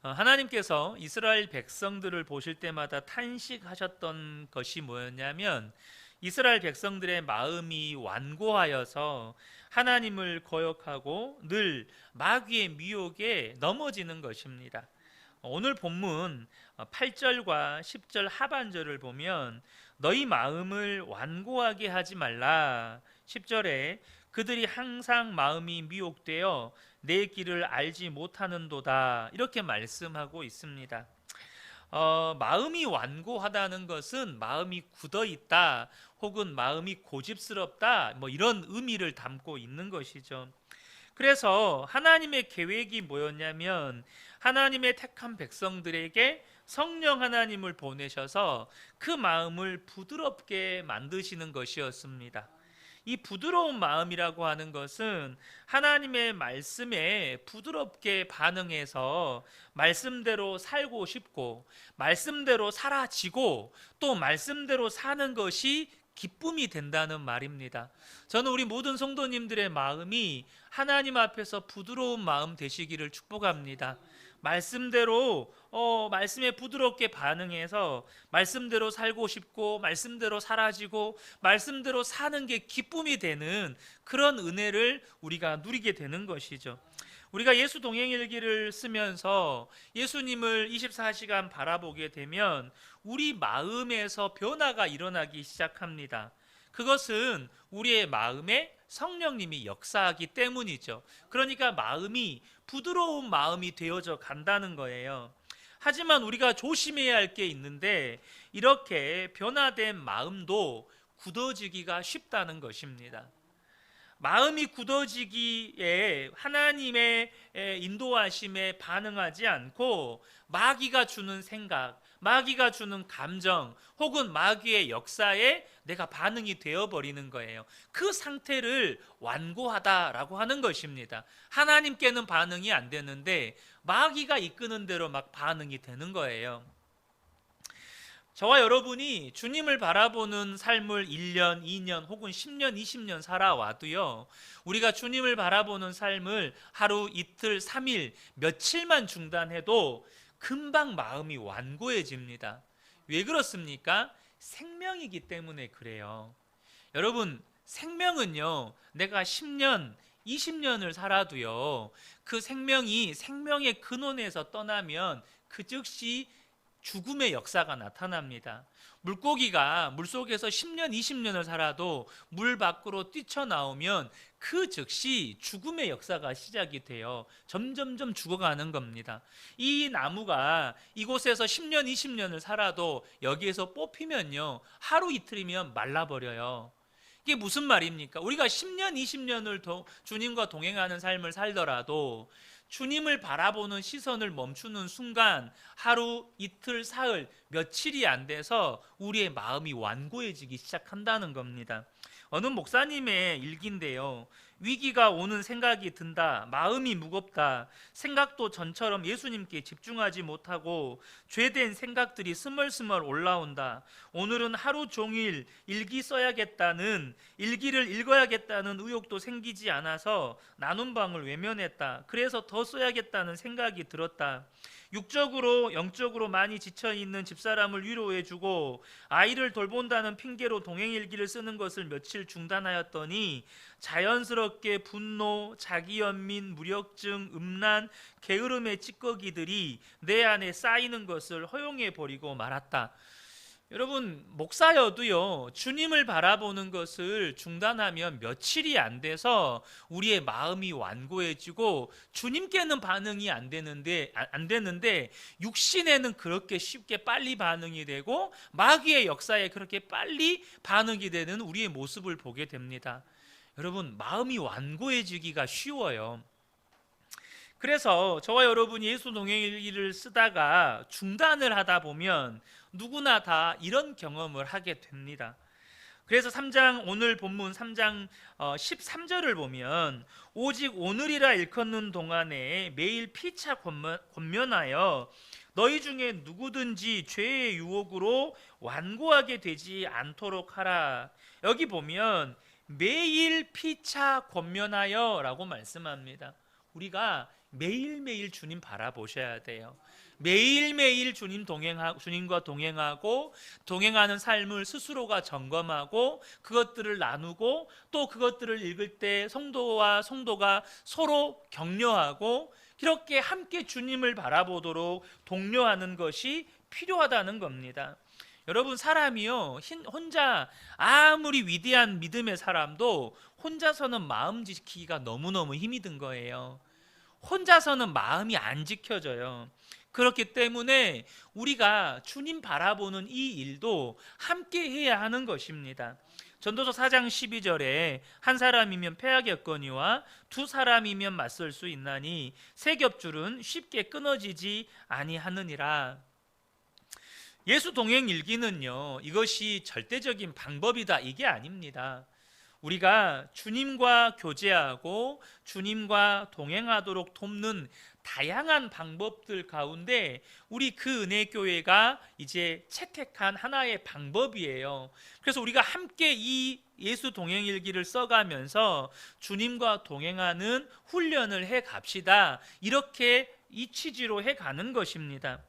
하나님께서 이스라엘 백성들을 보실 때마다 탄식하셨던 것이 뭐였냐면 이스라엘 백성들의 마음이 완고하여서 하나님을 거역하고 늘 마귀의 미혹에 넘어지는 것입니다. 오늘 본문 8절과 10절 하반절을 보면 너희 마음을 완고하게 하지 말라. 10절에 그들이 항상 마음이 미혹되어 내 길을 알지 못하는도다, 이렇게 말씀하고 있습니다. 마음이 완고하다는 것은 마음이 굳어 있다 혹은 마음이 고집스럽다, 이런 의미를 담고 있는 것이죠. 그래서 하나님의 계획이 뭐였냐면 하나님의 택한 백성들에게 성령 하나님을 보내셔서 그 마음을 부드럽게 만드시는 것이었습니다. 이 부드러운 마음이라고 하는 것은 하나님의 말씀에 부드럽게 반응해서 말씀대로 살고 싶고 말씀대로 사라지고 또 말씀대로 사는 것이 기쁨이 된다는 말입니다. 저는 우리 모든 성도님들의 마음이 하나님 앞에서 부드러운 마음 되시기를 축복합니다. 말씀대로 말씀에 부드럽게 반응해서 말씀대로 살고 싶고 말씀대로 사라지고 말씀대로 사는 게 기쁨이 되는 그런 은혜를 우리가 누리게 되는 것이죠. 우리가 예수 동행일기를 쓰면서 예수님을 24시간 바라보게 되면 우리 마음에서 변화가 일어나기 시작합니다. 그것은 우리의 마음에 성령님이 역사하기 때문이죠. 그러니까 마음이 부드러운 마음이 되어져 간다는 거예요. 하지만 우리가 조심해야 할 게 있는데 이렇게 변화된 마음도 굳어지기가 쉽다는 것입니다. 마음이 굳어지기에 하나님의 인도하심에 반응하지 않고 마귀가 주는 생각, 마귀가 주는 감정 혹은 마귀의 역사에 내가 반응이 되어버리는 거예요. 그 상태를 완고하다라고 하는 것입니다. 하나님께는 반응이 안 되는데 마귀가 이끄는 대로 막 반응이 되는 거예요. 저와 여러분이 주님을 바라보는 삶을 1년, 2년 혹은 10년, 20년 살아와도요, 우리가 주님을 바라보는 삶을 하루, 이틀, 3일, 며칠만 중단해도 금방 마음이 완고해집니다. 왜 그렇습니까? 생명이기 때문에 그래요. 여러분, 생명은요, 내가 10년, 20년을 살아도요, 그 생명의 근원에서 떠나면 그 즉시 죽음의 역사가 나타납니다. 물고기가 물속에서 10년, 20년을 살아도 물 밖으로 뛰쳐나오면 그 즉시 죽음의 역사가 시작이 돼요. 점점점 죽어가는 겁니다. 이 나무가 이곳에서 10년, 20년을 살아도 여기에서 뽑히면요, 하루 이틀이면 말라버려요. 이게 무슨 말입니까? 우리가 10년, 20년을 주님과 동행하는 삶을 살더라도 주님을 바라보는 시선을 멈추는 순간 하루, 이틀, 사흘, 며칠이 안 돼서 우리의 마음이 완고해지기 시작한다는 겁니다. 어느 목사님의 일기인데요, 위기가 오는 생각이 든다, 마음이 무겁다, 생각도 전처럼 예수님께 집중하지 못하고 죄된 생각들이 스멀스멀 올라온다, 오늘은 하루 종일 일기를 읽어야겠다는 의욕도 생기지 않아서 나눔방을 외면했다, 그래서 더 써야겠다는 생각이 들었다, 육적으로 영적으로 많이 지쳐있는 집사람을 위로해주고 아이를 돌본다는 핑계로 동행일기를 쓰는 것을 며칠 중단하였더니 자연스럽게 분노, 자기연민, 무력증, 음란, 게으름의 찌꺼기들이 내 안에 쌓이는 것을 허용해버리고 말았다. 여러분, 목사여도요, 주님을 바라보는 것을 중단하면 며칠이 안 돼서 우리의 마음이 완고해지고 주님께는 반응이 안 되는데 육신에는 그렇게 쉽게 빨리 반응이 되고 마귀의 역사에 그렇게 빨리 반응이 되는 우리의 모습을 보게 됩니다. 여러분, 마음이 완고해지기가 쉬워요. 그래서 저와 여러분이 예수 동행일기를 쓰다가 중단을 하다 보면 누구나 다 이런 경험을 하게 됩니다. 그래서 오늘 본문 3장 13절을 보면 오직 오늘이라 일컫는 동안에 매일 피차 권면하여 너희 중에 누구든지 죄의 유혹으로 완고하게 되지 않도록 하라. 여기 보면 매일 피차 권면하여 라고 말씀합니다. 우리가 매일매일 주님 바라보셔야 돼요. 매일매일 주님과 동행하고 동행하는 삶을 스스로가 점검하고 그것들을 나누고 또 그것들을 읽을 때 성도가 서로 격려하고 이렇게 함께 주님을 바라보도록 독려하는 것이 필요하다는 겁니다. 여러분, 사람이요 혼자 아무리 위대한 믿음의 사람도 혼자서는 마음 지키기가 너무너무 힘이 든 거예요. 혼자서는 마음이 안 지켜져요. 그렇기 때문에 우리가 주님 바라보는 이 일도 함께 해야 하는 것입니다. 전도서 4장 12절에 한 사람이면 패하겠거니와 두 사람이면 맞설 수 있나니 세 겹줄은 쉽게 끊어지지 아니하느니라. 예수 동행 일기는요, 이것이 절대적인 방법이다, 이게 아닙니다. 우리가 주님과 교제하고 주님과 동행하도록 돕는 다양한 방법들 가운데 우리 그 은혜교회가 이제 채택한 하나의 방법이에요. 그래서 우리가 함께 이 예수 동행일기를 써가면서 주님과 동행하는 훈련을 해 갑시다, 이렇게 이 취지로 해 가는 것입니다.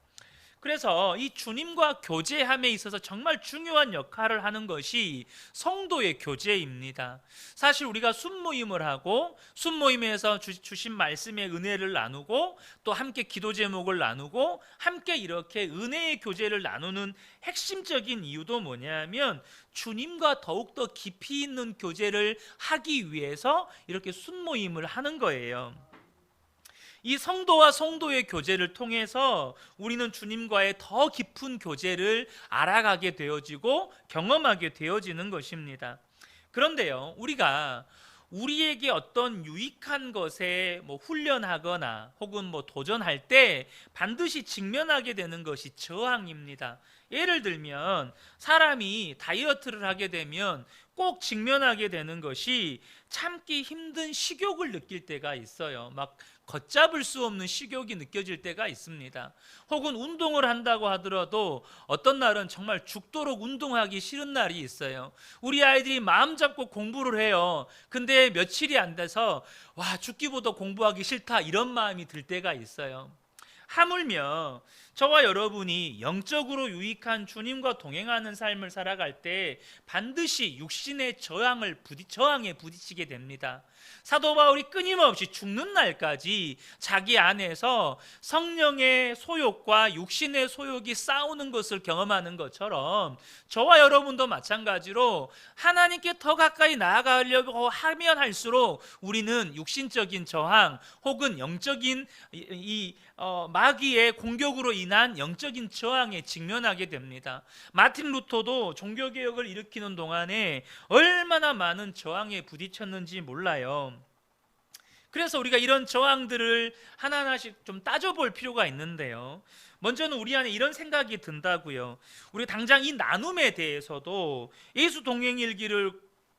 그래서 이 주님과 교제함에 있어서 정말 중요한 역할을 하는 것이 성도의 교제입니다. 사실 우리가 순모임을 하고 순모임에서 주신 말씀의 은혜를 나누고 또 함께 기도 제목을 나누고 함께 이렇게 은혜의 교제를 나누는 핵심적인 이유도 뭐냐면 주님과 더욱더 깊이 있는 교제를 하기 위해서 이렇게 순모임을 하는 거예요. 이 성도와 성도의 교제를 통해서 우리는 주님과의 더 깊은 교제를 알아가게 되어지고 경험하게 되어지는 것입니다. 그런데요, 우리가 우리에게 어떤 유익한 것에 훈련하거나 혹은 도전할 때 반드시 직면하게 되는 것이 저항입니다. 예를 들면 사람이 다이어트를 하게 되면 꼭 직면하게 되는 것이 참기 힘든 식욕을 느낄 때가 있어요. 막 걷잡을 수 없는 식욕이 느껴질 때가 있습니다. 혹은 운동을 한다고 하더라도 어떤 날은 정말 죽도록 운동하기 싫은 날이 있어요. 우리 아이들이 마음 잡고 공부를 해요. 근데 며칠이 안 돼서 와, 죽기보다 공부하기 싫다, 이런 마음이 들 때가 있어요. 하물며 저와 여러분이 영적으로 유익한 주님과 동행하는 삶을 살아갈 때 반드시 육신의 저항에 부딪히게 됩니다. 사도 바울이 끊임없이 죽는 날까지 자기 안에서 성령의 소욕과 육신의 소욕이 싸우는 것을 경험하는 것처럼 저와 여러분도 마찬가지로 하나님께 더 가까이 나아가려고 하면 할수록 우리는 육신적인 저항 혹은 영적인 마귀의 공격으로 인한 영적인 저항에 직면하게 됩니다. 마틴 루터도 종교개혁을 일으키는 동안에 얼마나 많은 저항에 부딪혔는지 몰라요. 그래서 우리가 이런 저항들을 하나하나씩 좀 따져볼 필요가 있는데요, 먼저는 우리 안에 이런 생각이 든다고요. 우리가 당장 이 나눔에 대해서도 예수 동행일기를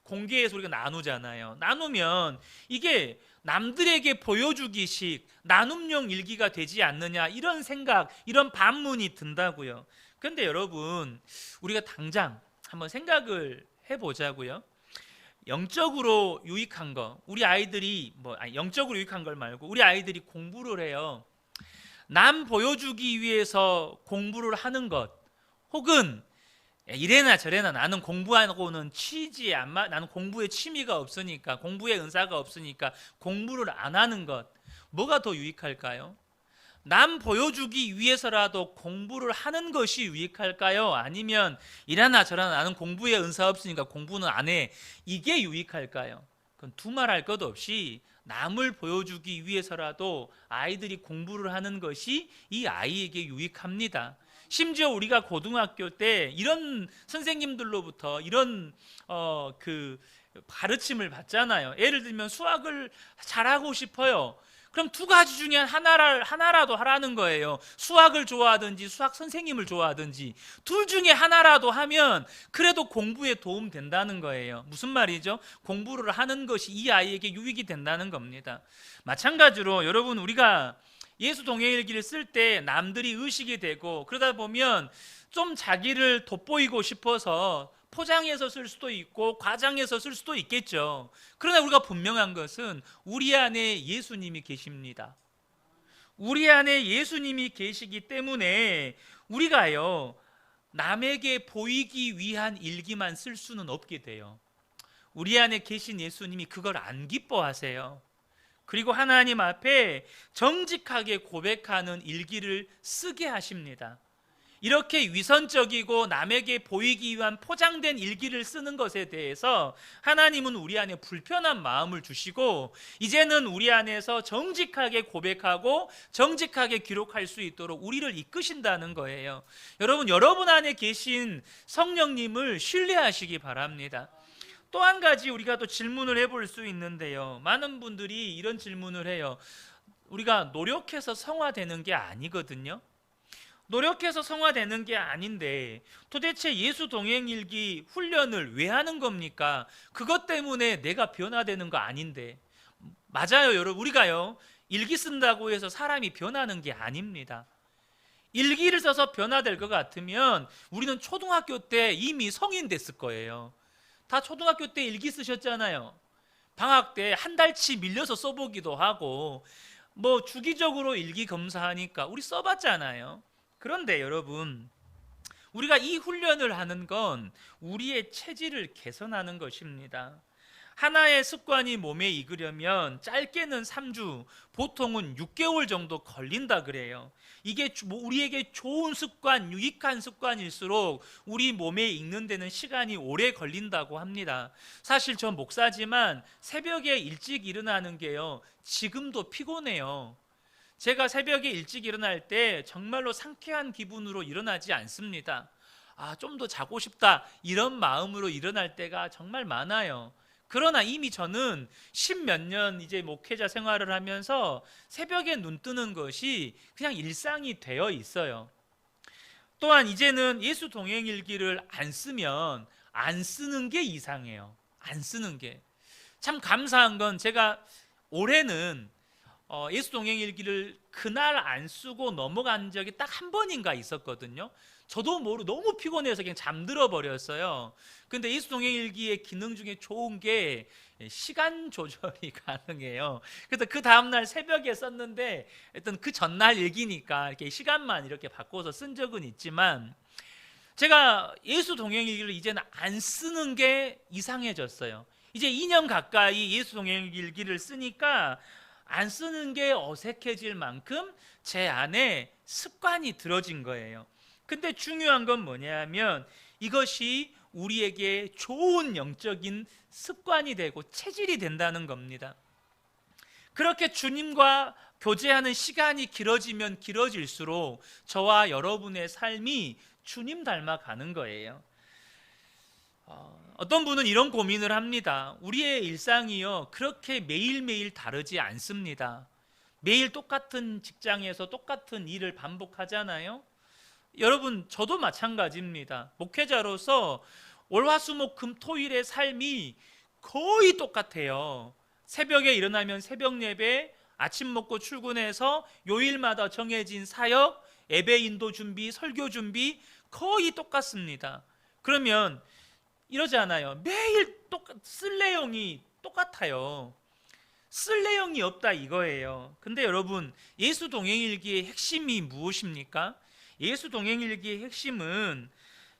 공개해서 우리가 나누잖아요. 나누면 이게 남들에게 보여주기식 나눔용 일기가 되지 않느냐, 이런 생각, 이런 반문이 든다고요. 그런데 여러분, 우리가 당장 한번 생각을 해보자고요. 영적으로 유익한 거, 우리 아이들이 영적으로 유익한 걸 말고 우리 아이들이 공부를 해요. 남 보여주기 위해서 공부를 하는 것, 혹은 이래나 저래나 나는 공부하고는 나는 공부에 취미가 없으니까, 공부에 은사가 없으니까 공부를 안 하는 것, 뭐가 더 유익할까요? 남 보여주기 위해서라도 공부를 하는 것이 유익할까요? 아니면 이래나 저래나 나는 공부에 은사 없으니까 공부는 안 해, 이게 유익할까요? 그건 두말할 것 없이 남을 보여주기 위해서라도 아이들이 공부를 하는 것이 이 아이에게 유익합니다. 심지어 우리가 고등학교 때 이런 선생님들로부터 이런 가르침을 받잖아요. 예를 들면 수학을 잘하고 싶어요. 그럼 두 가지 중에 하나라도 하라는 거예요. 수학을 좋아하든지 수학 선생님을 좋아하든지 둘 중에 하나라도 하면 그래도 공부에 도움 된다는 거예요. 무슨 말이죠? 공부를 하는 것이 이 아이에게 유익이 된다는 겁니다. 마찬가지로 여러분, 우리가 예수 동행일기를 쓸 때 남들이 의식이 되고 그러다 보면 좀 자기를 돋보이고 싶어서 포장해서 쓸 수도 있고 과장해서 쓸 수도 있겠죠. 그러나 우리가 분명한 것은 우리 안에 예수님이 계십니다. 우리 안에 예수님이 계시기 때문에 우리가요 남에게 보이기 위한 일기만 쓸 수는 없게 돼요. 우리 안에 계신 예수님이 그걸 안 기뻐하세요. 그리고 하나님 앞에 정직하게 고백하는 일기를 쓰게 하십니다. 이렇게 위선적이고 남에게 보이기 위한 포장된 일기를 쓰는 것에 대해서 하나님은 우리 안에 불편한 마음을 주시고 이제는 우리 안에서 정직하게 고백하고 정직하게 기록할 수 있도록 우리를 이끄신다는 거예요. 여러분 안에 계신 성령님을 신뢰하시기 바랍니다. 또 한 가지 우리가 또 질문을 해볼 수 있는데요, 많은 분들이 이런 질문을 해요. 우리가 노력해서 성화되는 게 아니거든요. 노력해서 성화되는 게 아닌데 도대체 예수 동행일기 훈련을 왜 하는 겁니까? 그것 때문에 내가 변화되는 거 아닌데. 맞아요, 여러분. 우리가요 일기 쓴다고 해서 사람이 변하는 게 아닙니다. 일기를 써서 변화될 것 같으면 우리는 초등학교 때 이미 성인 됐을 거예요. 다 초등학교 때 일기 쓰셨잖아요. 방학 때 한 달치 밀려서 써보기도 하고 뭐 주기적으로 일기 검사하니까 우리 써봤잖아요. 그런데 여러분, 우리가 이 훈련을 하는 건 우리의 체질을 개선하는 것입니다. 하나의 습관이 몸에 익으려면 짧게는 3주, 보통은 6개월 정도 걸린다 그래요. 이게 우리에게 좋은 습관, 유익한 습관일수록 우리 몸에 익는 데는 시간이 오래 걸린다고 합니다. 사실 전 목사지만 새벽에 일찍 일어나는 게요 지금도 피곤해요. 제가 새벽에 일찍 일어날 때 정말로 상쾌한 기분으로 일어나지 않습니다. 좀 더 자고 싶다 이런 마음으로 일어날 때가 정말 많아요. 그러나 이미 저는 10몇 년 이제 목회자 생활을 하면서 새벽에 눈 뜨는 것이 그냥 일상이 되어 있어요. 또한 이제는 예수 동행일기를 안 쓰면 안 쓰는 게 이상해요. 안 쓰는 게. 참 감사한 건 제가 올해는 예수 동행일기를 그날 안 쓰고 넘어간 적이 딱 한 번인가 있었거든요. 저도 너무 피곤해서 그냥 잠들어 버렸어요. 근데 예수 동행일기의 기능 중에 좋은 게 시간 조절이 가능해요. 그래서 그 다음날 새벽에 썼는데 일단 그 전날 일기니까 이렇게 시간만 이렇게 바꿔서 쓴 적은 있지만 제가 예수 동행일기를 이제는 안 쓰는 게 이상해졌어요. 이제 2년 가까이 예수 동행일기를 쓰니까 안 쓰는 게 어색해질 만큼 제 안에 습관이 들어진 거예요. 근데 중요한 건 뭐냐면 이것이 우리에게 좋은 영적인 습관이 되고 체질이 된다는 겁니다. 그렇게 주님과 교제하는 시간이 길어지면 길어질수록 저와 여러분의 삶이 주님 닮아가는 거예요. 어떤 분은 이런 고민을 합니다. 우리의 일상이요 그렇게 매일매일 다르지 않습니다. 매일 똑같은 직장에서 똑같은 일을 반복하잖아요. 여러분 저도 마찬가지입니다. 목회자로서 월화수목금토일의 삶이 거의 똑같아요. 새벽에 일어나면 새벽 예배, 아침 먹고 출근해서 요일마다 정해진 사역, 예배 인도 준비, 설교 준비 거의 똑같습니다. 그러면 이러잖아요. 매일 쓸 내용이 똑같아요. 쓸 내용이 없다 이거예요. 근데 여러분 예수 동행일기의 핵심이 무엇입니까? 예수 동행일기의 핵심은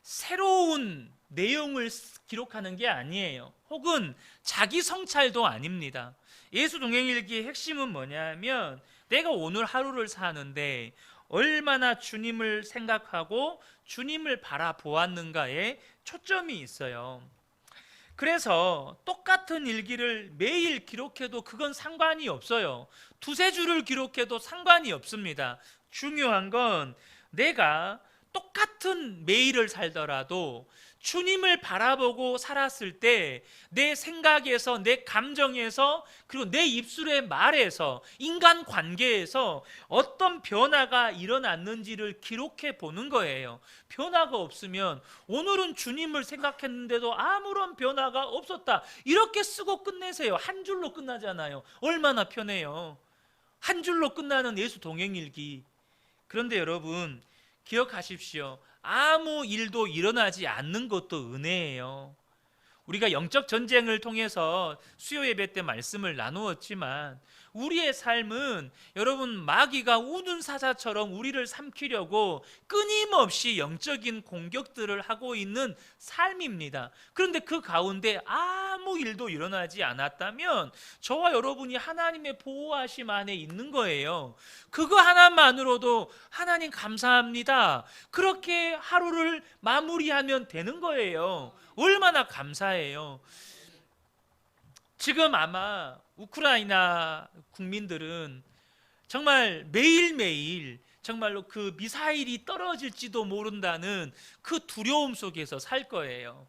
새로운 내용을 기록하는 게 아니에요. 혹은 자기 성찰도 아닙니다. 예수 동행일기의 핵심은 뭐냐면 내가 오늘 하루를 사는데 얼마나 주님을 생각하고 주님을 바라보았는가에 초점이 있어요. 그래서 똑같은 일기를 매일 기록해도 그건 상관이 없어요. 두세 줄을 기록해도 상관이 없습니다. 중요한 건 내가 똑같은 매일을 살더라도 주님을 바라보고 살았을 때 내 생각에서, 내 감정에서, 그리고 내 입술의 말에서, 인간관계에서 어떤 변화가 일어났는지를 기록해 보는 거예요. 변화가 없으면 오늘은 주님을 생각했는데도 아무런 변화가 없었다 이렇게 쓰고 끝내세요. 한 줄로 끝나잖아요. 얼마나 편해요. 한 줄로 끝나는 예수 동행일기. 그런데 여러분 기억하십시오. 아무 일도 일어나지 않는 것도 은혜예요. 우리가 영적 전쟁을 통해서 수요 예배 때 말씀을 나누었지만 우리의 삶은 여러분 마귀가 우는 사자처럼 우리를 삼키려고 끊임없이 영적인 공격들을 하고 있는 삶입니다. 그런데 그 가운데 아무 일도 일어나지 않았다면 저와 여러분이 하나님의 보호하심 안에 있는 거예요. 그거 하나만으로도 하나님 감사합니다, 그렇게 하루를 마무리하면 되는 거예요. 얼마나 감사해요. 지금 아마 우크라이나 국민들은 정말 매일매일 정말로 그 미사일이 떨어질지도 모른다는 그 두려움 속에서 살 거예요.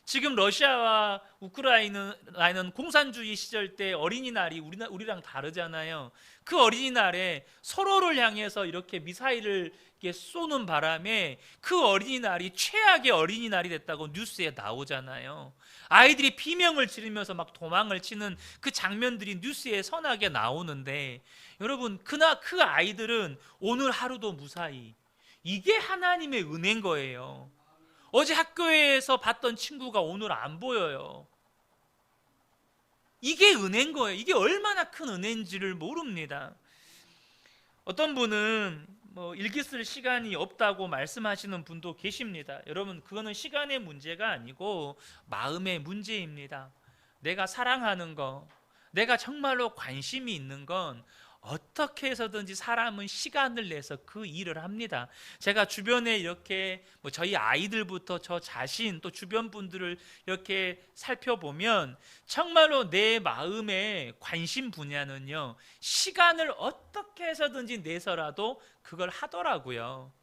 지금 러시아와 우크라이나는 공산주의 시절 때 어린이날이 우리랑 다르잖아요. 그 어린이날에 서로를 향해서 이렇게 미사일을 이렇게 쏘는 바람에 그 어린이날이 최악의 어린이날이 됐다고 뉴스에 나오잖아요. 아이들이 비명을 지르면서 막 도망을 치는 그 장면들이 뉴스에 선하게 나오는데, 여러분 그 아이들은 오늘 하루도 무사히, 이게 하나님의 은혜인 거예요. 어제 학교에서 봤던 친구가 오늘 안 보여요. 이게 은혜인 거예요. 이게 얼마나 큰 은혜인지를 모릅니다. 어떤 분은 일기 쓸 시간이 없다고 말씀하시는 분도 계십니다. 여러분 그거는 시간의 문제가 아니고 마음의 문제입니다. 내가 사랑하는 거, 내가 정말로 관심이 있는 건 어떻게 해서든지 사람은 시간을 내서 그 일을 합니다. 제가 주변에 이렇게 저희 아이들부터 저 자신 또 주변 분들을 이렇게 살펴보면 정말로 내 마음의 관심 분야는요, 시간을 어떻게 해서든지 내서라도 그걸 하더라고요.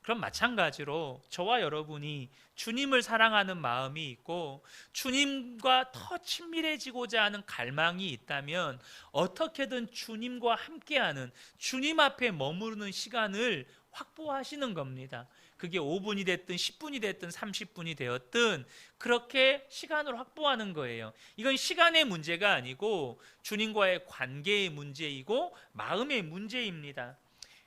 그럼 마찬가지로 저와 여러분이 주님을 사랑하는 마음이 있고 주님과 더 친밀해지고자 하는 갈망이 있다면 어떻게든 주님과 함께하는, 주님 앞에 머무르는 시간을 확보하시는 겁니다. 그게 5분이 됐든 10분이 됐든 30분이 되었든 그렇게 시간을 확보하는 거예요. 이건 시간의 문제가 아니고 주님과의 관계의 문제이고 마음의 문제입니다.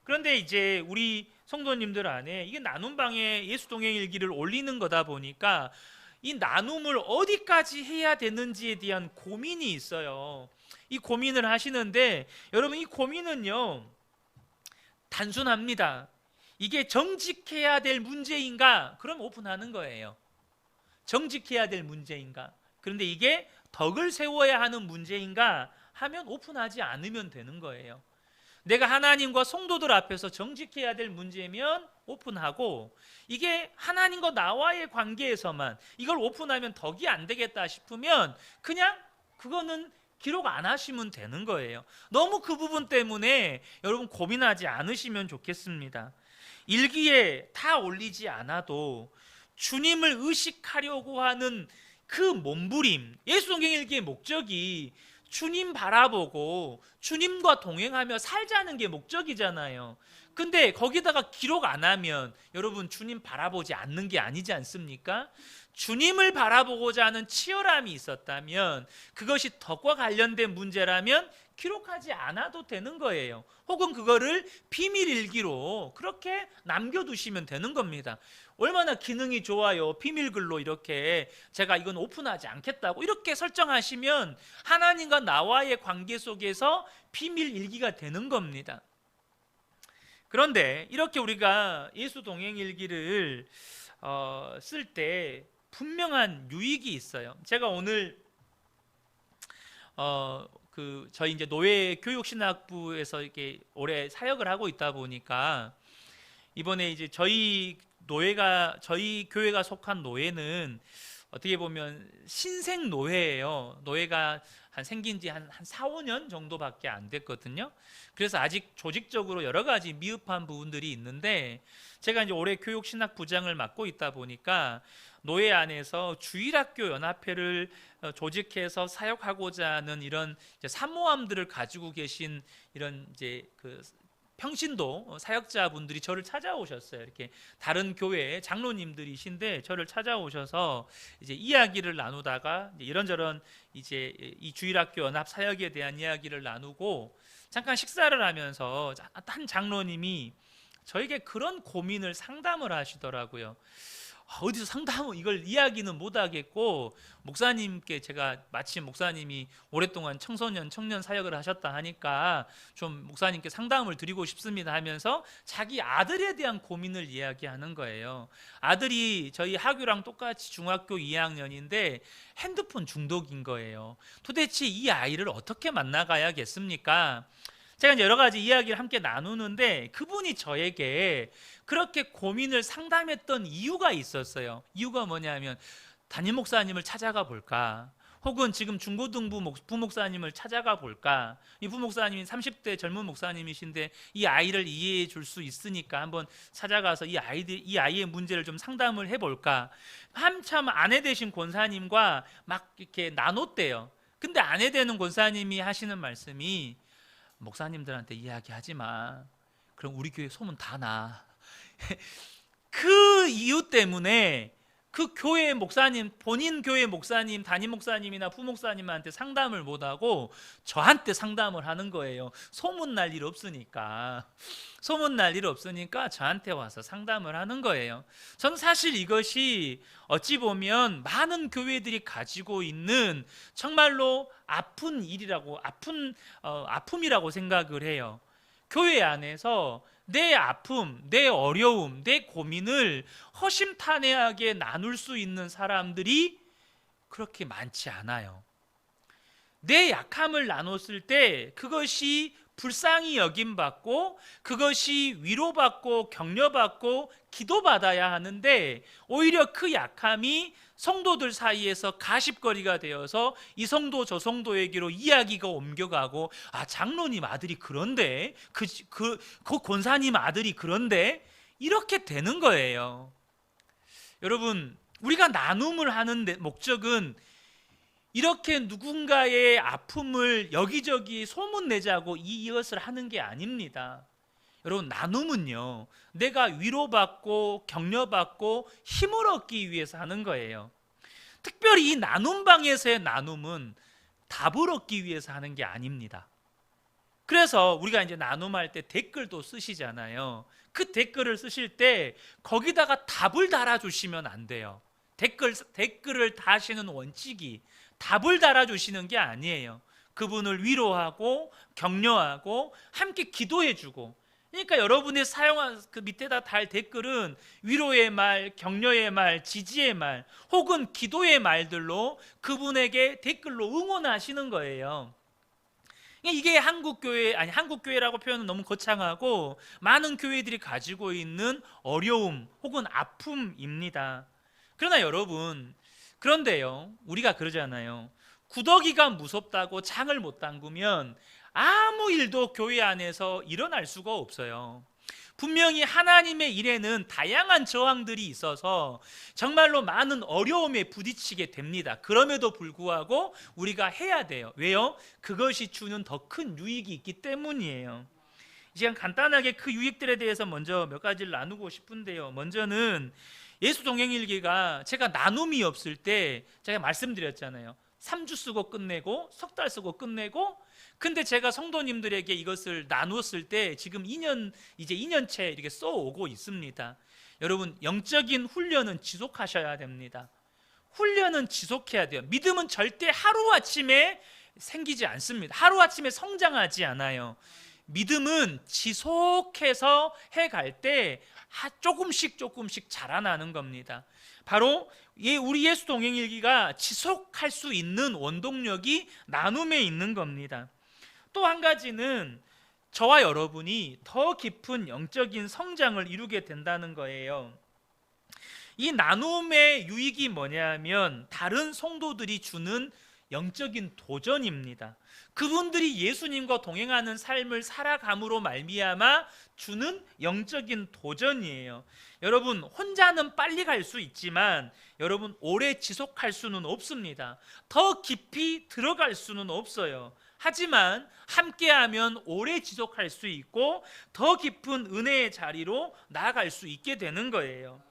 그런데 이제 우리 성도님들 안에 이게 나눔방에 예수 동행 일기를 올리는 거다 보니까 이 나눔을 어디까지 해야 되는지에 대한 고민이 있어요. 이 고민을 하시는데 여러분 이 고민은요 단순합니다. 이게 정직해야 될 문제인가? 그럼 오픈하는 거예요. 정직해야 될 문제인가? 그런데 이게 덕을 세워야 하는 문제인가? 하면 오픈하지 않으면 되는 거예요. 내가 하나님과 성도들 앞에서 정직해야 될 문제면 오픈하고, 이게 하나님과 나와의 관계에서만 이걸 오픈하면 덕이 안 되겠다 싶으면 그냥 그거는 기록 안 하시면 되는 거예요. 너무 그 부분 때문에 여러분 고민하지 않으시면 좋겠습니다. 일기에 다 올리지 않아도 주님을 의식하려고 하는 그 몸부림, 예수동행 일기의 목적이 주님 바라보고 주님과 동행하며 살자는 게 목적이잖아요. 근데 거기다가 기록 안 하면 여러분 주님 바라보지 않는 게 아니지 않습니까? 주님을 바라보고자 하는 치열함이 있었다면, 그것이 덕과 관련된 문제라면 기록하지 않아도 되는 거예요. 혹은 그거를 비밀 일기로 그렇게 남겨두시면 되는 겁니다. 얼마나 기능이 좋아요. 비밀글로 이렇게 제가 이건 오픈하지 않겠다고 이렇게 설정하시면 하나님과 나와의 관계 속에서 비밀 일기가 되는 겁니다. 그런데 이렇게 우리가 예수 동행 일기를 쓸 때 분명한 유익이 있어요. 제가 오늘 저희 이제 노예 교육신학부에서 이렇게 올해 사역을 하고 있다 보니까 이번에 이제 저희 교회가 속한 노예는 어떻게 보면 신생 노예예요. 노예가 생긴 지 한 4, 5년 정도밖에 안 됐거든요. 그래서 아직 조직적으로 여러 가지 미흡한 부분들이 있는데, 제가 이제 올해 교육신학부장을 맡고 있다 보니까 노예 안에서 주일학교 연합회를 조직해서 사역하고자 하는 이런 사모함들을 가지고 계신 이런 이제 그 평신도 사역자분들이 저를 찾아오셨어요. 이렇게 다른 교회 장로님들이신데 저를 찾아오셔서 이제 이야기를 나누다가 이런저런 이제 이 주일학교 연합 사역에 대한 이야기를 나누고 잠깐 식사를 하면서 한 장로님이 저에게 그런 고민을 상담을 하시더라고요. 어디서 상담을 이걸 이야기는 못 하겠고, 목사님께 제가 마침 목사님이 오랫동안 청소년 청년 사역을 하셨다 하니까 좀 목사님께 상담을 드리고 싶습니다 하면서 자기 아들에 대한 고민을 이야기하는 거예요. 아들이 저희 하교랑 똑같이 중학교 2학년인데 핸드폰 중독인 거예요. 도대체 이 아이를 어떻게 만나가야겠습니까? 제가 이제 여러 가지 이야기를 함께 나누는데 그분이 저에게 그렇게 고민을 상담했던 이유가 있었어요. 이유가 뭐냐면, 담임 목사님을 찾아가 볼까, 혹은 지금 중고등부 부목사님을 찾아가 볼까. 이 부목사님이 30대 젊은 목사님이신데 이 아이를 이해해 줄 수 있으니까 한번 찾아가서 이 아이의 문제를 좀 상담을 해볼까. 한참 아내 되신 권사님과 막 이렇게 나눴대요. 근데 아내 되는 권사님이 하시는 말씀이, 목사님들한테 이야기하지 마. 그럼 우리 교회 소문 다 나. 그 이유 때문에 그 교회 목사님, 본인 교회 목사님, 담임 목사님이나 부목사님한테 상담을 못하고 저한테 상담을 하는 거예요. 소문 날 일 없으니까. 소문 날 일 없으니까 저한테 와서 상담을 하는 거예요. 저는 사실 이것이 어찌 보면 많은 교회들이 가지고 있는 정말로 아픈 일이라고, 아픔이라고 생각을 해요. 교회 안에서 내 아픔, 내 어려움, 내 고민을 허심탄회하게 나눌 수 있는 사람들이 그렇게 많지 않아요. 내 약함을 나눴을 때 그것이 불쌍히 여김받고, 그것이 위로받고 격려받고 기도받아야 하는데, 오히려 그 약함이 성도들 사이에서 가십거리가 되어서 이 성도 저 성도에게로 이야기가 옮겨가고, 아, 장로님 아들이 그런데, 그 권사님 아들이 그런데, 이렇게 되는 거예요. 여러분, 우리가 나눔을 하는 목적은 이렇게 누군가의 아픔을 여기저기 소문내자고 이것을 하는 게 아닙니다. 여러분, 나눔은요, 내가 위로받고 격려받고 힘을 얻기 위해서 하는 거예요. 특별히 이 나눔방에서의 나눔은 답을 얻기 위해서 하는 게 아닙니다. 그래서 우리가 이제 나눔할 때 댓글도 쓰시잖아요. 그 댓글을 쓰실 때 거기다가 답을 달아주시면 안 돼요. 댓글을 다시는 원칙이 답을 달아주시는 게 아니에요. 그분을 위로하고 격려하고 함께 기도해주고. 그러니까 여러분이 사용한 그 밑에다 달 댓글은 위로의 말, 격려의 말, 지지의 말, 혹은 기도의 말들로 그분에게 댓글로 응원하시는 거예요. 이게 한국교회라고 표현은 너무 거창하고 많은 교회들이 가지고 있는 어려움 혹은 아픔입니다. 그러나 여러분, 그런데요, 우리가 그러잖아요. 구더기가 무섭다고 장을 못 담그면 아무 일도 교회 안에서 일어날 수가 없어요. 분명히 하나님의 일에는 다양한 저항들이 있어서 정말로 많은 어려움에 부딪히게 됩니다. 그럼에도 불구하고 우리가 해야 돼요. 왜요? 그것이 주는 더 큰 유익이 있기 때문이에요. 이 시간 간단하게 그 유익들에 대해서 먼저 몇 가지를 나누고 싶은데요. 먼저는 예수 동행일기가 제가 나눔이 없을 때 제가 말씀드렸잖아요. 3주 쓰고 끝내고 석 달 쓰고 끝내고, 근데 제가 성도님들에게 이것을 나누었을 때 지금 이제 2년째 이렇게 써오고 있습니다. 여러분, 영적인 훈련은 지속하셔야 됩니다. 훈련은 지속해야 돼요. 믿음은 절대 하루아침에 생기지 않습니다. 하루아침에 성장하지 않아요. 믿음은 지속해서 해갈 때 조금씩 자라나는 겁니다. 바로 우리 예수 동행일기가 지속할 수 있는 원동력이 나눔에 있는 겁니다. 또 한 가지는 저와 여러분이 더 깊은 영적인 성장을 이루게 된다는 거예요. 이 나눔의 유익이 뭐냐면 다른 성도들이 주는 영적인 도전입니다. 그분들이 예수님과 동행하는 삶을 살아감으로 말미암아 주는 영적인 도전이에요. 여러분, 혼자는 빨리 갈 수 있지만 여러분, 오래 지속할 수는 없습니다. 더 깊이 들어갈 수는 없어요. 하지만 함께하면 오래 지속할 수 있고 더 깊은 은혜의 자리로 나아갈 수 있게 되는 거예요.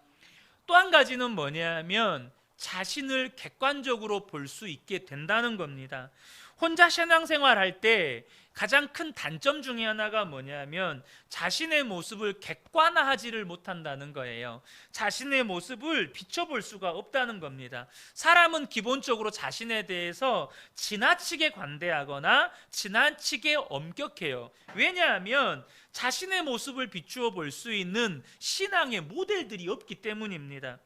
또 한 가지는 뭐냐면 자신을 객관적으로 볼 수 있게 된다는 겁니다. 혼자 신앙생활 할 때 가장 큰 단점 중에 하나가 뭐냐면 자신의 모습을 객관화하지를 못한다는 거예요. 자신의 모습을 비춰볼 수가 없다는 겁니다. 사람은 기본적으로 자신에 대해서 지나치게 관대하거나 지나치게 엄격해요. 왜냐하면 자신의 모습을 비추어 볼 수 있는 신앙의 모델들이 없기 때문입니다.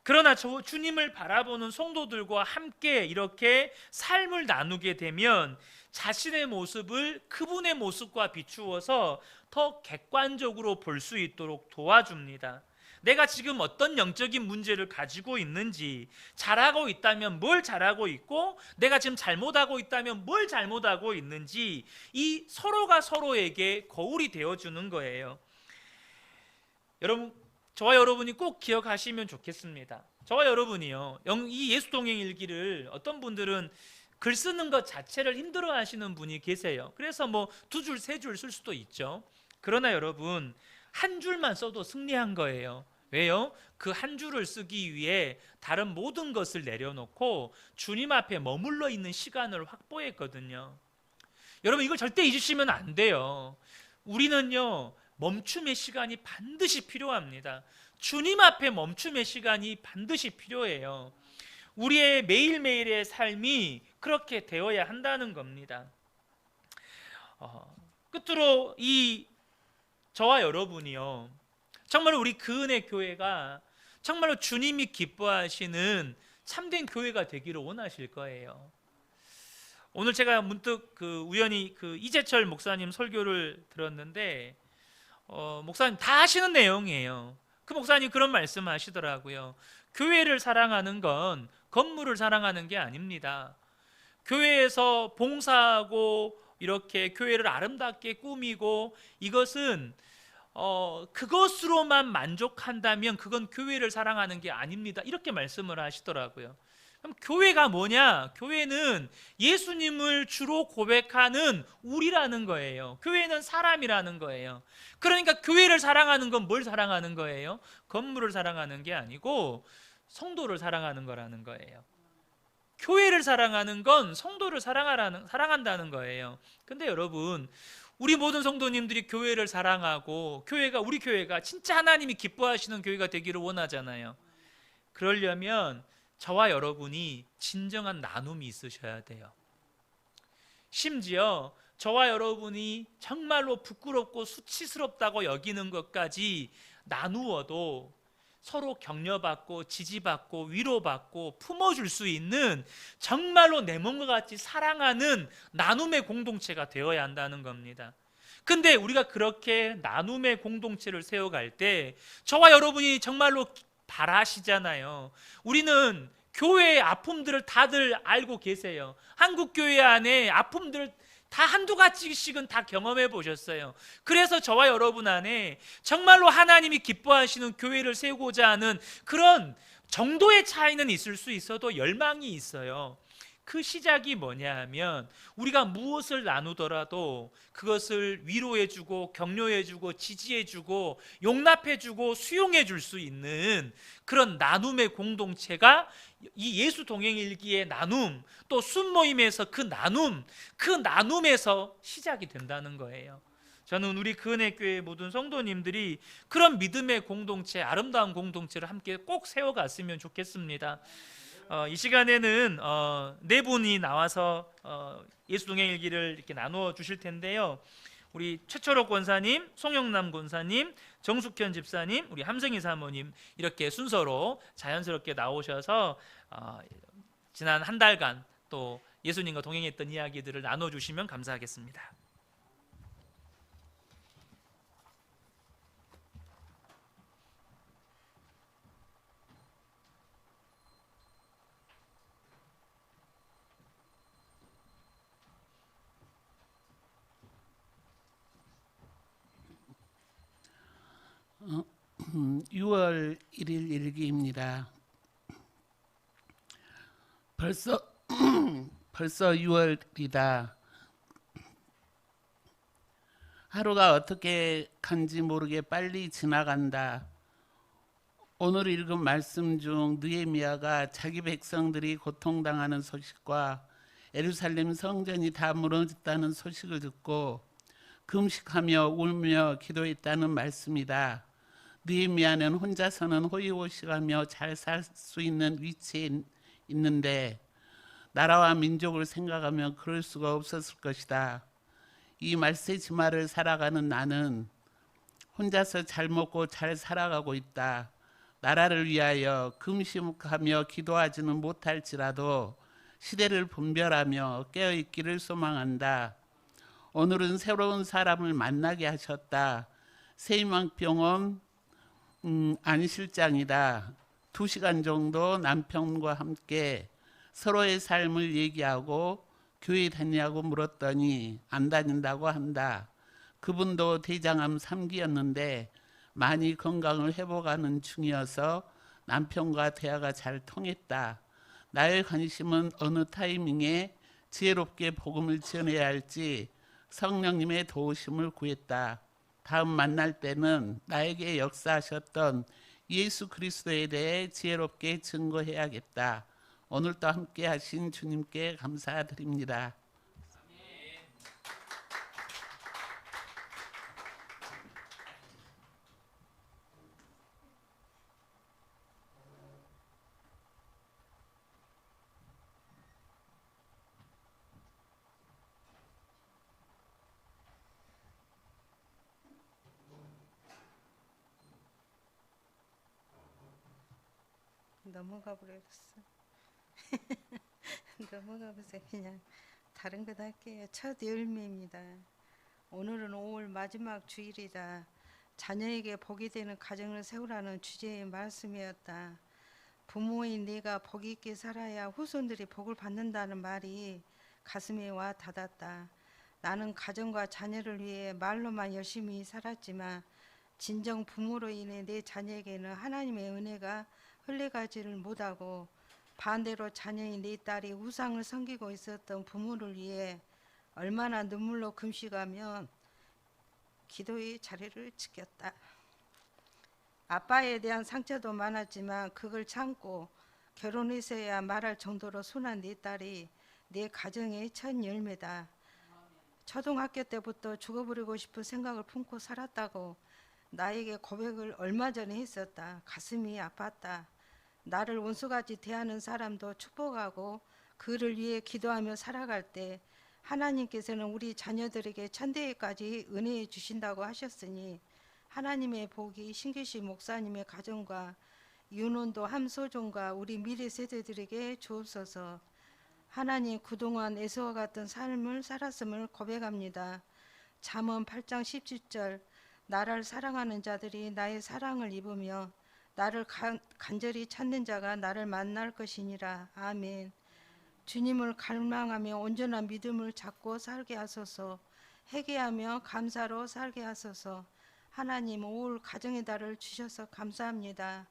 그러나 주님을 바라보는 성도들과 함께 이렇게 삶을 나누게 되면 자신의 모습을 그분의 모습과 비추어서 더 객관적으로 볼 수 있도록 도와줍니다. 내가 지금 어떤 영적인 문제를 가지고 있는지, 잘하고 있다면 뭘 잘하고 있고, 내가 지금 잘못하고 있다면 뭘 잘못하고 있는지, 이 서로가 서로에게 거울이 되어주는 거예요. 여러분, 저와 여러분이 꼭 기억하시면 좋겠습니다. 저와 여러분이요, 이 예수 동행 일기를 어떤 분들은 글 쓰는 것 자체를 힘들어 하시는 분이 계세요. 그래서 뭐 2줄, 3줄 쓸 수도 있죠. 그러나 여러분, 한 줄만 써도 승리한 거예요. 왜요? 그 한 줄을 쓰기 위해 다른 모든 것을 내려놓고 주님 앞에 머물러 있는 시간을 확보했거든요. 여러분, 이걸 절대 잊으시면 안 돼요. 우리는요, 멈춤의 시간이 반드시 필요합니다. 주님 앞에 멈춤의 시간이 반드시 필요해요. 우리의 매일매일의 삶이 그렇게 되어야 한다는 겁니다. 끝으로 저와 여러분이요, 정말 우리 그은혜 교회가 정말로 주님이 기뻐하시는 참된 교회가 되기를 원하실 거예요. 오늘 제가 문득 우연히 이재철 목사님 설교를 들었는데, 목사님 다 하시는 내용이에요. 그 목사님 그런 말씀 하시더라고요. 교회를 사랑하는 건 건물을 사랑하는 게 아닙니다. 교회에서 봉사하고 이렇게 교회를 아름답게 꾸미고 이것은 그것으로만 만족한다면 그건 교회를 사랑하는 게 아닙니다. 이렇게 말씀을 하시더라고요. 그럼 교회가 뭐냐? 교회는 예수님을 주로 고백하는 우리라는 거예요. 교회는 사람이라는 거예요. 그러니까 교회를 사랑하는 건 뭘 사랑하는 거예요? 건물을 사랑하는 게 아니고 성도를 사랑하는 거라는 거예요. 교회를 사랑하는 건 성도를 사랑한다는 거예요. 근데 여러분, 우리 모든 성도님들이 교회를 사랑하고 우리 교회가 진짜 하나님이 기뻐하시는 교회가 되기를 원하잖아요. 그러려면 저와 여러분이 진정한 나눔이 있으셔야 돼요. 심지어 저와 여러분이 정말로 부끄럽고 수치스럽다고 여기는 것까지 나누어도 서로 격려받고 지지받고 위로받고 품어줄 수 있는 정말로 내 몸과 같이 사랑하는 나눔의 공동체가 되어야 한다는 겁니다. 근데 우리가 그렇게 나눔의 공동체를 세워갈 때 저와 여러분이 정말로 바라시잖아요. 우리는 교회의 아픔들을 다들 알고 계세요. 한국 교회 안에 아픔들 다 한두 가지씩은 다 경험해 보셨어요. 그래서 저와 여러분 안에 정말로 하나님이 기뻐하시는 교회를 세우고자 하는 그런 정도의 차이는 있을 수 있어도 열망이 있어요. 그 시작이 뭐냐 하면 우리가 무엇을 나누더라도 그것을 위로해주고 격려해주고 지지해주고 용납해주고 수용해줄 수 있는 그런 나눔의 공동체가 이 예수 동행일기의 나눔, 또 순모임에서 그 나눔에서 시작이 된다는 거예요. 저는 우리 그은혜교회 모든 성도님들이 그런 믿음의 공동체, 아름다운 공동체를 함께 꼭 세워갔으면 좋겠습니다. 이 시간에는 네 분이 나와서 예수 동행일기를 이렇게 나누어 주실 텐데요. 우리 최철옥 권사님, 송영남 권사님, 정숙현 집사님, 우리 함성희 사모님 이렇게 순서로 자연스럽게 나오셔서 지난 한 달간 또 예수님과 동행했던 이야기들을 나눠주시면 감사하겠습니다. 어, 6월 1일 일기입니다. 벌써 6월이다. 하루가 어떻게 간지 모르게 빨리 지나간다. 오늘 읽은 말씀 중 느헤미야가 자기 백성들이 고통당하는 소식과 예루살렘 성전이 다 무너졌다는 소식을 듣고 금식하며 울며 기도했다는 말씀이다. 느헤미야는 혼자서는 호의호식하며 잘 살 수 있는 위치에 있는데 나라와 민족을 생각하면 그럴 수가 없었을 것이다. 이 말세지마를 살아가는 나는 혼자서 잘 먹고 잘 살아가고 있다. 나라를 위하여 금식하며 기도하지는 못할지라도 시대를 분별하며 깨어있기를 소망한다. 오늘은 새로운 사람을 만나게 하셨다. 새희망병원 안실장이다. 2시간 정도 남편과 함께 서로의 삶을 얘기하고 교회 다니냐고 물었더니 안 다닌다고 한다. 그분도 대장암 3기였는데 많이 건강을 회복하는 중이어서 남편과 대화가 잘 통했다. 나의 관심은 어느 타이밍에 지혜롭게 복음을 전해야 할지 성령님의 도우심을 구했다. 다음 만날 때는 나에게 역사하셨던 예수 그리스도에 대해 지혜롭게 증거해야겠다. 오늘도 함께 하신 주님께 감사드립니다. 넘어가 버렸어. 넘어가 보세요. 그냥 다른 것 할게요. 첫 열매입니다. 오늘은 5월 마지막 주일이다. 자녀에게 복이 되는 가정을 세우라는 주제의 말씀이었다. 부모인 내가 복 있게 살아야 후손들이 복을 받는다는 말이 가슴에 와 닿았다. 나는 가정과 자녀를 위해 말로만 열심히 살았지만 진정 부모로 인해 내 자녀에게는 하나님의 은혜가 흘러가지를 못하고 반대로 자녀인 내 딸이 우상을 섬기고 있었던 부모를 위해 얼마나 눈물로 금식하며 기도의 자리를 지켰다. 아빠에 대한 상처도 많았지만 그걸 참고 결혼해서야 말할 정도로 순한 내 딸이 내 가정의 첫 열매다. 초등학교 때부터 죽어버리고 싶은 생각을 품고 살았다고 나에게 고백을 얼마 전에 했었다. 가슴이 아팠다. 나를 원수같이 대하는 사람도 축복하고 그를 위해 기도하며 살아갈 때 하나님께서는 우리 자녀들에게 천대까지 은혜해 주신다고 하셨으니 하나님의 복이 신규시 목사님의 가정과 윤원도 함소종과 우리 미래 세대들에게 주옵소서. 하나님 그동안 애서와 같은 삶을 살았음을 고백합니다. 잠언 8장 17절 나를 사랑하는 자들이 나의 사랑을 입으며 나를 간절히 찾는 자가 나를 만날 것이니라. 아멘. 주님을 갈망하며 온전한 믿음을 잡고 살게 하소서. 회개하며 감사로 살게 하소서. 하나님 5월 가정의 달을 주셔서 감사합니다.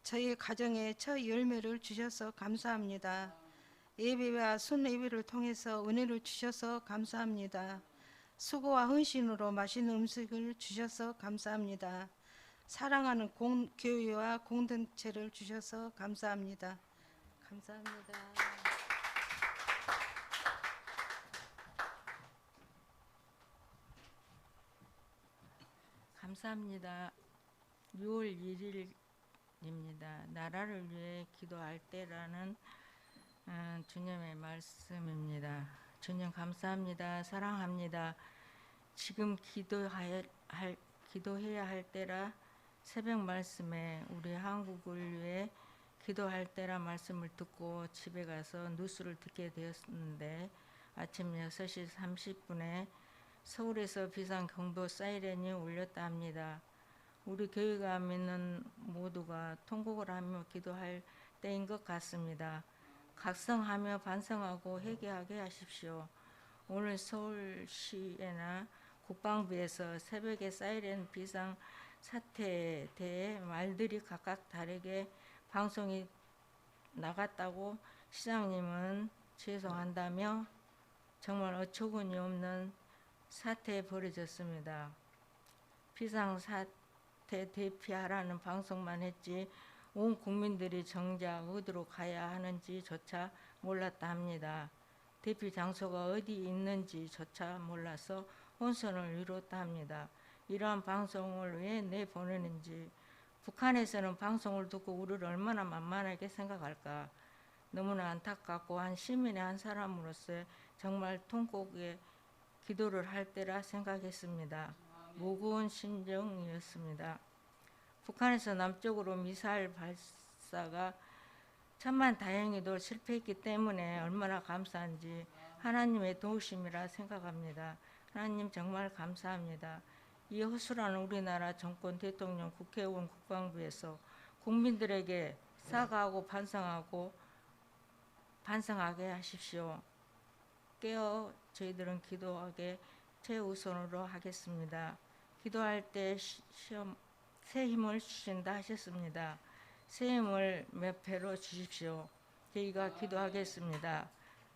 저희 가정에 첫 열매를 주셔서 감사합니다. 예배와 순예배를 통해서 은혜를 주셔서 감사합니다. 수고와 헌신으로 맛있는 음식을 주셔서 감사합니다. 사랑하는 교회와 공동체를 주셔서 감사합니다. 감사합니다. 감사합니다. 6월 1일입니다. 나라를 위해 기도할 때라는 주님의 말씀입니다. 주님 감사합니다. 사랑합니다. 지금 기도해야 할 때라 새벽 말씀에 우리 한국을 위해 기도할 때라 말씀을 듣고 집에 가서 뉴스를 듣게 되었는데 아침 6시 30분에 서울에서 비상경보 사이렌이 울렸다 합니다. 우리 교회가 믿는 모두가 통곡을 하며 기도할 때인 것 같습니다. 각성하며 반성하고 회개하게 하십시오. 오늘 서울시에나 국방부에서 새벽에 사이렌 비상 사태에 대해 말들이 각각 다르게 방송이 나갔다고 시장님은 죄송한다며 정말 어처구니 없는 사태에 벌어졌습니다. 비상사태 대피하라는 방송만 했지 온 국민들이 정작 어디로 가야 하는지조차 몰랐다 합니다. 대피 장소가 어디 있는지조차 몰라서 혼선을 이뤘다 합니다. 이러한 방송을 왜 내보내는지, 북한에서는 방송을 듣고 우리를 얼마나 만만하게 생각할까. 너무나 안타깝고 한 시민의 한 사람으로서 정말 통곡의 기도를 할 때라 생각했습니다. 무거운 심정이었습니다. 북한에서 남쪽으로 미사일 발사가 천만 다행히도 실패했기 때문에 얼마나 감사한지 하나님의 도우심이라 생각합니다. 하나님 정말 감사합니다. 이 허술한 우리나라 정권, 대통령, 국회의원, 국방부에서 국민들에게 사과하고 반성하게 하십시오. 깨어 저희들은 기도하게 최우선으로 하겠습니다. 기도할 때 새 힘을 주신다 하셨습니다. 새 힘을 몇 배로 주십시오. 저희가 기도하겠습니다.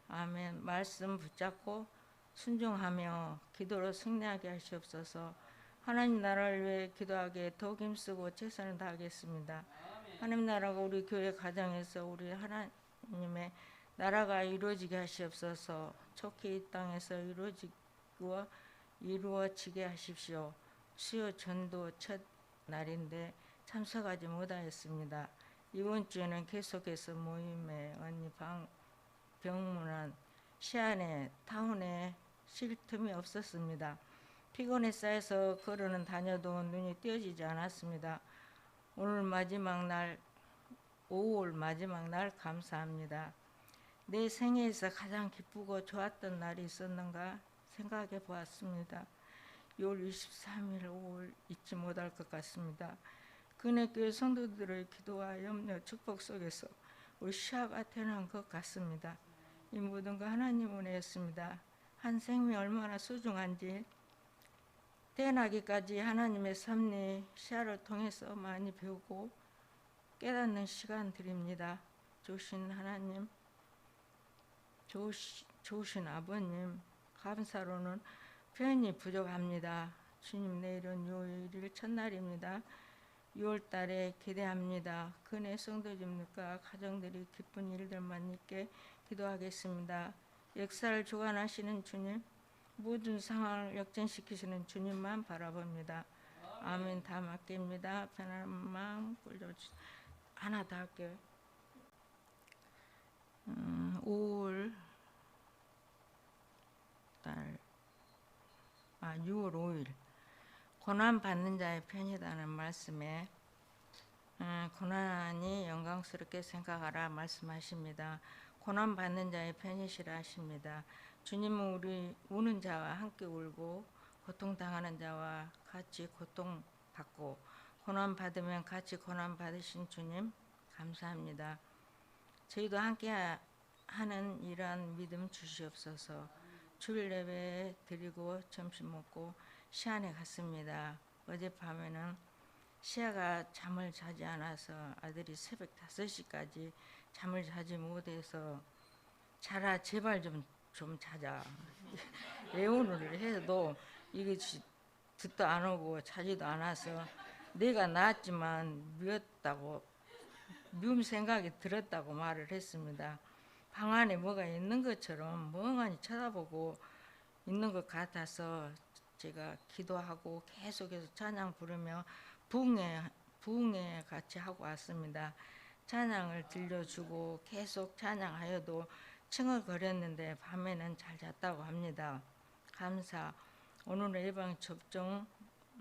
아멘. 말씀 붙잡고 순종하며 기도로 승리하게 하시옵소서. 하나님 나라를 위해 기도하기에 더욱 힘쓰고 최선을 다하겠습니다. 하나님 나라가 우리 교회 가정에서 우리 하나님의 나라가 이루어지게 하시옵소서. 촉히 이 땅에서 이루어지게 하십시오. 수요 전도 첫 날인데 참석하지 못하였습니다. 이번 주에는 계속해서 모임에 언니 병문안 시안에 타운에 쉴 틈이 없었습니다. 피곤에 쌓여서 걸어는 다녀도 눈이 띄어지지 않았습니다. 오늘 마지막 날 5월 마지막 날 감사합니다. 내 생애에서 가장 기쁘고 좋았던 날이 있었는가 생각해 보았습니다. 6월 23일 5월 잊지 못할 것 같습니다. 근혜교회 성도들의 기도와 염려 축복 속에서 우리 시아가 태어난 것 같습니다. 이 모든 거 하나님 은혜였습니다. 한 생명이 얼마나 소중한지 태어나기까지 하나님의 섭리 시아를 통해서 많이 배우고 깨닫는 시간들입니다. 좋으신 하나님, 좋으신 아버님, 감사로는 표현이 부족합니다. 주님, 내일은 6월 1일 첫날입니다. 6월 달에 기대합니다. 근혜 성도님들과 가정들이 기쁜 일들만 있게 기도하겠습니다. 역사를 주관하시는 주님, 모든 상황을 역전시키시는 주님만 바라봅니다. 아멘. 다 맡깁니다. 편안한 마음 굴려주세요. 하나 더 할게요. 6월 5일 고난 받는 자의 편이라는 말씀에 고난이 영광스럽게 생각하라 말씀하십니다. 고난 받는 자의 편이시라 하십니다. 주님은 우리 우는 자와 함께 울고 고통당하는 자와 같이 고통받고 고난 받으면 같이 고난 받으신 주님 감사합니다. 저희도 함께 하는 이러한 믿음 주시옵소서. 주일 예배 드리고 점심 먹고 시안에 갔습니다. 어젯밤에는 시아가 잠을 자지 않아서 아들이 새벽 5시까지 잠을 자지 못해서 자라 제발 좀 자자 애원을 해도 이게 듣도 안 오고 자지도 않아서 내가 낳았지만 미움 생각이 들었다고 말을 했습니다. 방 안에 뭐가 있는 것처럼 멍하니 쳐다보고 있는 것 같아서 제가 기도하고 계속해서 찬양 부르며 부흥회 같이 하고 왔습니다. 찬양을 들려주고 계속 찬양하여도 칭얼거렸는데 밤에는 잘 잤다고 합니다. 감사. 오늘은 예방 접종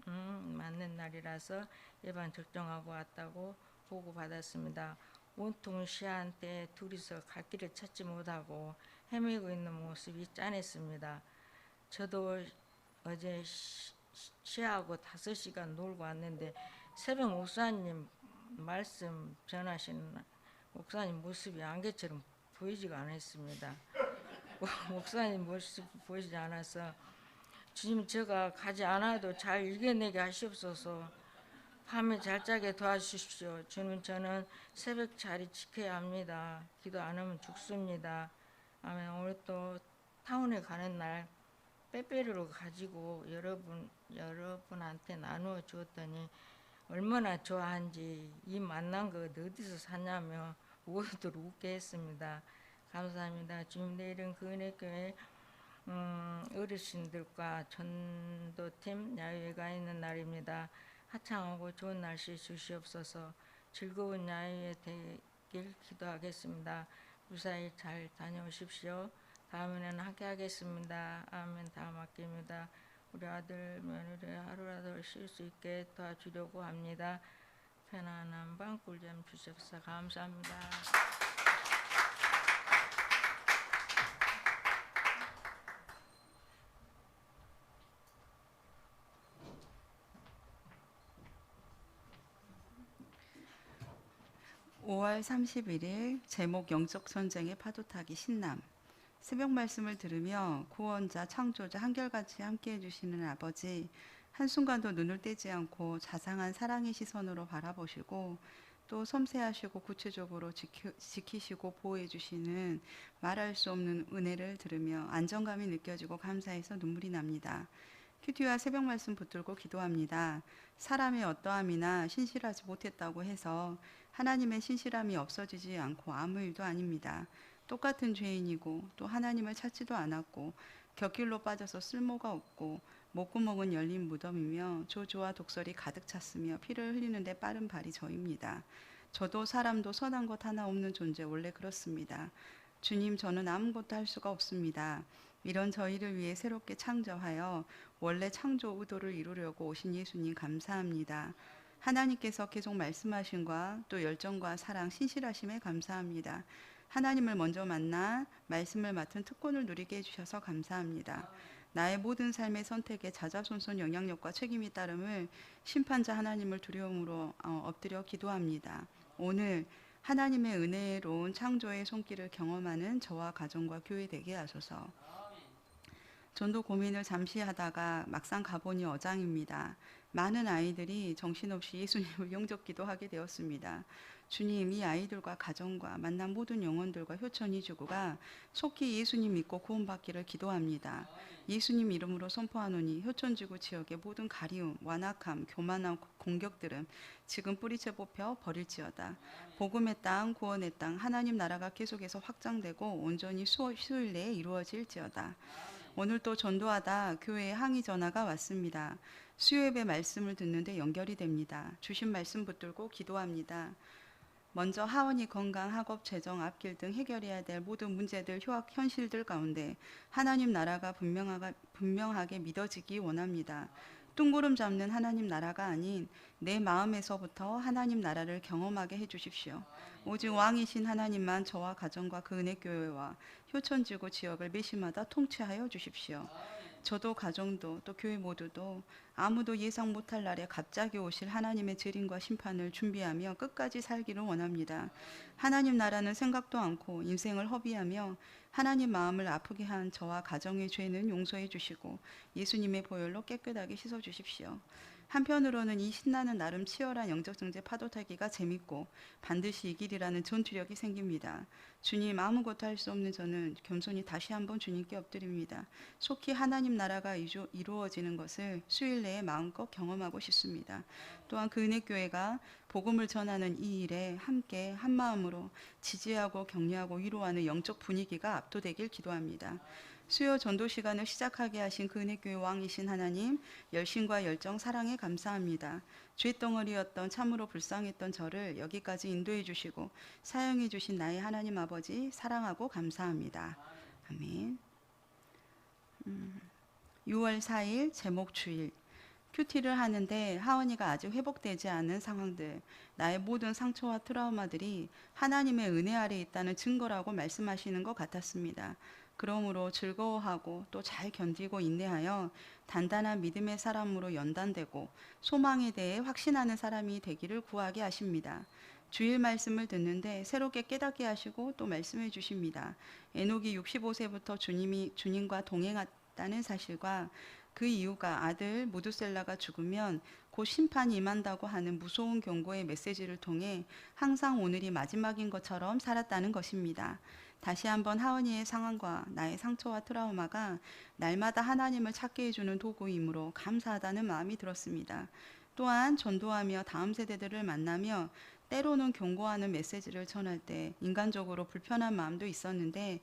맞는 날이라서 예방 접종하고 왔다고 보고 받았습니다. 온통 시아한테 둘이서 갈 길을 찾지 못하고 헤매고 있는 모습이 짠했습니다. 저도 어제 시아하고 5시간 놀고 왔는데 새벽 목사님 말씀 전하시는 목사님 모습이 안개처럼 보이지가 않았습니다. 목사님 모습 보이지 않아서 주님 제가 가지 않아도 잘 이겨내게 하시옵소서. 밤에 잘 자게 도와주십시오. 주님 저는 새벽 자리 지켜야 합니다. 기도 안 하면 죽습니다. 아멘. 오늘 또 타운에 가는 날 빼빼로를 가지고 여러분한테 나누어 주었더니 얼마나 좋아한지 이 만난 거 어디서 샀냐며 모두들 웃게 했습니다. 감사합니다. 주님, 내일은 그 은혜교회 어르신들과 전도팀 야유회가 있는 날입니다. 화창하고 좋은 날씨 주시옵소서. 즐거운 야유회 되길 기도하겠습니다. 무사히 잘 다녀오십시오. 다음에는 함께 하겠습니다. 아멘. 다 맡깁니다. 우리 아들 며느리 하루라도 쉴 수 있게 도와주려고 합니다. 편안한 밤 꿀잠 주셔서 감사합니다. (5월 31일) 제목 영적 전쟁의 파도타기 신남. 새벽 말씀을 들으며 구원자 창조자 한결같이 함께해 주시는 아버지, 한순간도 눈을 떼지 않고 자상한 사랑의 시선으로 바라보시고 또 섬세하시고 구체적으로 지키시고 보호해 주시는 말할 수 없는 은혜를 들으며 안정감이 느껴지고 감사해서 눈물이 납니다. 큐티와 새벽 말씀 붙들고 기도합니다. 사람의 어떠함이나 신실하지 못했다고 해서 하나님의 신실함이 없어지지 않고 아무 일도 아닙니다. 똑같은 죄인이고 또 하나님을 찾지도 않았고 곁길로 빠져서 쓸모가 없고 목구멍은 열린 무덤이며 조조와 독설이 가득 찼으며 피를 흘리는데 빠른 발이 저입니다. 저도 사람도 선한 것 하나 없는 존재, 원래 그렇습니다. 주님, 저는 아무것도 할 수가 없습니다. 이런 저희를 위해 새롭게 창조하여 원래 창조 의도를 이루려고 오신 예수님 감사합니다. 하나님께서 계속 말씀하심과 또 열정과 사랑, 신실하심에 감사합니다. 하나님을 먼저 만나 말씀을 맡은 특권을 누리게 해주셔서 감사합니다. 나의 모든 삶의 선택에 자자손손 영향력과 책임이 따름을 심판자 하나님을 두려움으로 엎드려 기도합니다. 오늘 하나님의 은혜로운 창조의 손길을 경험하는 저와 가정과 교회 되게 하소서. 전도 고민을 잠시 하다가 막상 가보니 어장입니다. 많은 아이들이 정신없이 예수님을 영접기도 하게 되었습니다. 주님, 이 아이들과 가정과 만난 모든 영혼들과 효천이 주구가 속히 예수님 믿고 구원받기를 기도합니다. 예수님 이름으로 선포하노니 효천지구 지역의 모든 가리움, 완악함, 교만함, 공격들은 지금 뿌리채 뽑혀 버릴지어다. 복음의 땅, 구원의 땅, 하나님 나라가 계속해서 확장되고 온전히 수요일 내에 이루어질지어다. 오늘 또 전도하다 교회에 항의 전화가 왔습니다. 수요예배 말씀을 듣는데 연결이 됩니다. 주신 말씀 붙들고 기도합니다. 먼저 하원이 건강, 학업, 재정, 앞길 등 해결해야 될 모든 문제들, 현실들 가운데 하나님 나라가 분명하게 믿어지기 원합니다. 뚱구름 잡는 하나님 나라가 아닌 내 마음에서부터 하나님 나라를 경험하게 해주십시오. 오직 왕이신 하나님만 저와 가정과 그 은혜교회와 효천지구 지역을 매시마다 통치하여 주십시오. 저도 가정도 또 교회 모두도 아무도 예상 못할 날에 갑자기 오실 하나님의 재림과 심판을 준비하며 끝까지 살기를 원합니다. 하나님 나라는 생각도 않고 인생을 허비하며 하나님 마음을 아프게 한 저와 가정의 죄는 용서해 주시고 예수님의 보혈로 깨끗하게 씻어 주십시오. 한편으로는 이 신나는 나름 치열한 영적 정제 파도타기가 재밌고 반드시 이기리라는 전투력이 생깁니다. 주님, 아무것도 할 수 없는 저는 겸손히 다시 한번 주님께 엎드립니다. 속히 하나님 나라가 이루어지는 것을 수일 내에 마음껏 경험하고 싶습니다. 또한 그 은혜교회가 복음을 전하는 이 일에 함께 한마음으로 지지하고 격려하고 위로하는 영적 분위기가 압도되길 기도합니다. 수요 전도 시간을 시작하게 하신 그 은혜교회 왕이신 하나님, 열심과 열정, 사랑에 감사합니다. 죄덩어리였던 참으로 불쌍했던 저를 여기까지 인도해 주시고 사용해 주신 나의 하나님 아버지, 사랑하고 감사합니다. 아멘. 6월 4일 제목 주일. 큐티를 하는데 하원이가 아직 회복되지 않은 상황들, 나의 모든 상처와 트라우마들이 하나님의 은혜 아래 있다는 증거라고 말씀하시는 것 같았습니다. 그러므로 즐거워하고 또 잘 견디고 인내하여 단단한 믿음의 사람으로 연단되고 소망에 대해 확신하는 사람이 되기를 구하게 하십니다. 주일 말씀을 듣는데 새롭게 깨닫게 하시고 또 말씀해 주십니다. 에녹이 65세부터 주님과 동행했다는 사실과 그 이유가 아들 무두셀라가 죽으면 곧 심판이 임한다고 하는 무서운 경고의 메시지를 통해 항상 오늘이 마지막인 것처럼 살았다는 것입니다. 다시 한번 하은이의 상황과 나의 상처와 트라우마가 날마다 하나님을 찾게 해주는 도구이므로 감사하다는 마음이 들었습니다. 또한 전도하며 다음 세대들을 만나며 때로는 경고하는 메시지를 전할 때 인간적으로 불편한 마음도 있었는데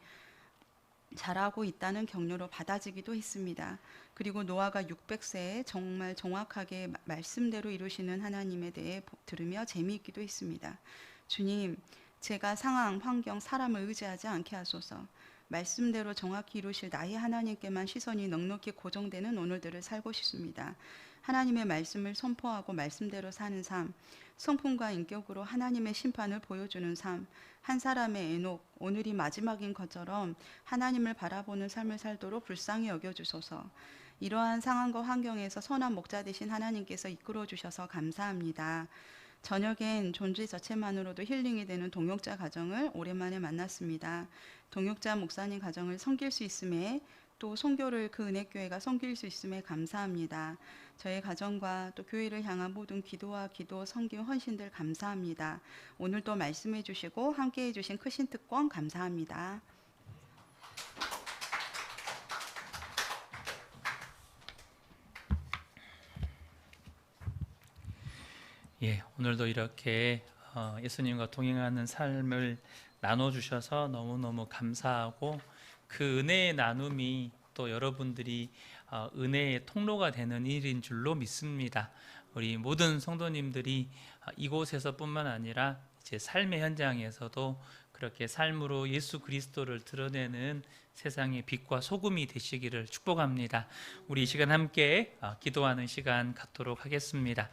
잘하고 있다는 격려로 받아지기도 했습니다. 그리고 노아가 600세에 정말 정확하게 말씀대로 이루시는 하나님에 대해 들으며 재미있기도 했습니다. 주님, 제가 상황, 환경, 사람을 의지하지 않게 하소서. 말씀대로 정확히 이루실 나의 하나님께만 시선이 넉넉히 고정되는 오늘들을 살고 싶습니다. 하나님의 말씀을 선포하고 말씀대로 사는 삶, 성품과 인격으로 하나님의 심판을 보여주는 삶, 한 사람의 에녹, 오늘이 마지막인 것처럼 하나님을 바라보는 삶을 살도록 불쌍히 여겨주소서. 이러한 상황과 환경에서 선한 목자 되신 하나님께서 이끌어 주셔서 감사합니다. 저녁엔 존재 자체만으로도 힐링이 되는 동역자 가정을 오랜만에 만났습니다. 동역자 목사님 가정을 섬길 수 있음에 또 선교를 그 은혜교회가 섬길 수 있음에 감사합니다. 저의 가정과 또 교회를 향한 모든 기도와 기도, 섬김, 헌신들 감사합니다. 오늘도 말씀해 주시고 함께해 주신 크신 특권 감사합니다. 예, 오늘도 이렇게 예수님과 동행하는 삶을 나눠주셔서 너무너무 감사하고 그 은혜의 나눔이 또 여러분들이 은혜의 통로가 되는 일인 줄로 믿습니다. 우리 모든 성도님들이 이곳에서뿐만 아니라 이제 삶의 현장에서도 그렇게 삶으로 예수 그리스도를 드러내는 세상의 빛과 소금이 되시기를 축복합니다. 우리 이 시간 함께 기도하는 시간 갖도록 하겠습니다.